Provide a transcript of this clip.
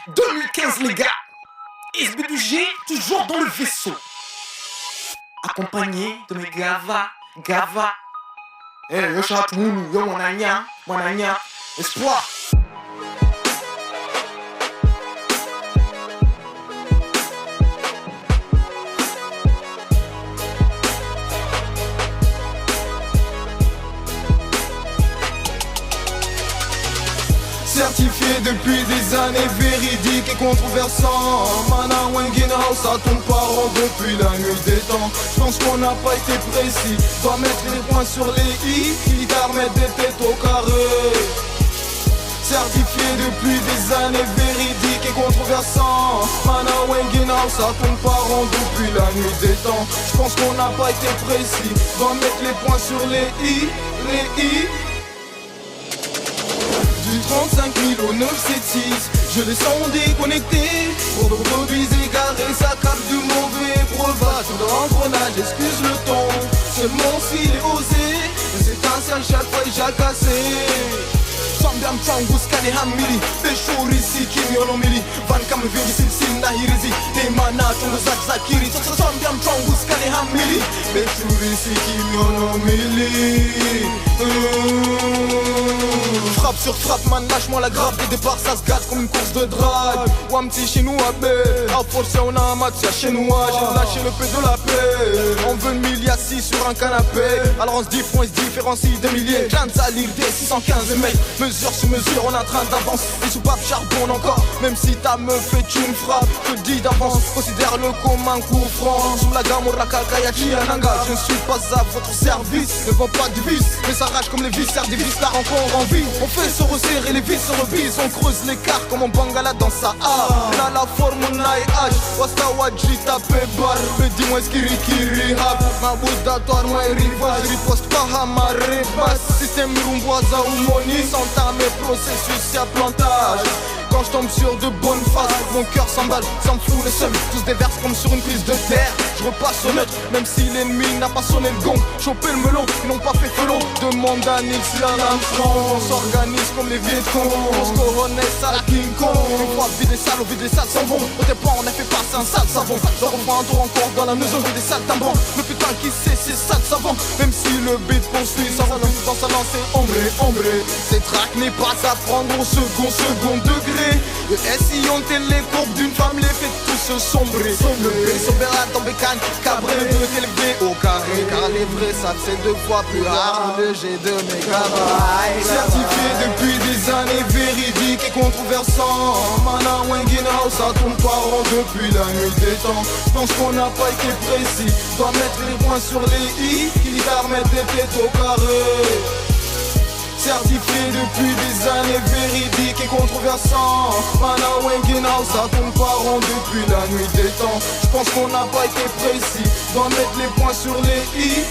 2015 les gars, SB2G toujours dans le vaisseau, accompagné de mes Gava. Yo Chatoun, yo Mwananya, espoir. Certifié depuis des années, véridique et controversant. Mana Wengin House à ton parent depuis la nuit des temps. J'pense qu'on n'a pas été précis, doit mettre les points sur les i, qui permettent des têtes au carré. Certifié depuis des années, véridique et controversant. Mana Wengin House à ton parent depuis la nuit des temps. J'pense qu'on n'a pas été précis, doit mettre les points sur les i. Du 35 000 au 976, je les sens déconnectés. Pour de produits égarés, ça capte du mauvais breuvage. Dans l'engrenage, excuse le ton, seulement s'il est osé. Mais c'est un seul chaque fois jacassé. Sambiam changus kani hamili, beshuri si kimi onomili. Van kam vyogi silsil na hirizi, temana chungu zakiri. Sambiam changus kani hamili, beshuri si kimi onomili. Frappe sur frappe, man, lâche-moi la grappe. Des départs, ça se gâte comme une course de drague. Ou un petit chinois, à forcer, on a un match, y'a chinois. J'ai lâché le peu de la paix. On veut 1000 assis sur un canapé. Alors on se dit, on se différencie des milliers. J'viens de salir des 615 mètres. Mesure sur mesure, on est en train d'avancer. Les soupapes charbonnent encore. Même si ta meuf est une frappe, je te dis d'avance, considère-le comme un coup franc. Sous la gamme, la kakayaki, ananga. Je ne suis pas à votre service. Ne vends pas du vice, mais ça rage comme les vis. Serre des vis, la rencontre en vie. On fait se resserrer, les vis se revisent. On creuse l'écart comme en bangala dans sa A. On a la forme, on a H. Wasta wadji tapé bar. Mais dis-moi ce qui rihab. Ma bouse d'atoire, moi rivage. Riposte pas à ma rebasse. Système rumboisa ou moni. S'entame processus, y'a plantage. Quand je tombe sur de bonnes faces, mon cœur s'emballe, ça me fout le seum. Tous déversent comme sur une prise de terre. Je repasse au neutre, même si l'ennemi n'a pas sonné le gong. Choper le melon, ils n'ont pas fait felon. Demande à Nix on s'organise comme les Vietcong. On se coronesse à la King Kong. Une fois vide les salles s'en vont. Au départ on a fait passer un sale savon. Je reprends un tour encore dans la maison, j'ai des sales timbres. Le putain qui sait c'est sale savant. Même si le beat poursuit, ça revient dans sa lancée ombré. Cette track n'est pas à prendre au second degré. Le SI ont les courbes d'une femme, les fait tous se sombrer. Le B sombera dans bécane, cabré de élevé au carré. Car les vrais savent c'est deux fois plus rare. Le G de mégabytes. Certifié depuis des années, véridique et controversant. Mana Wengin House à ton parent depuis la nuit des temps. J'pense qu'on n'a pas été précis, doit mettre les points sur les i, qui permettent des têtes au carré. Certifié depuis des années, véridique et controversant. Mana Wengin House à ton parent depuis la nuit des temps. J'pense qu'on n'a pas été précis, doit mettre les points sur les i.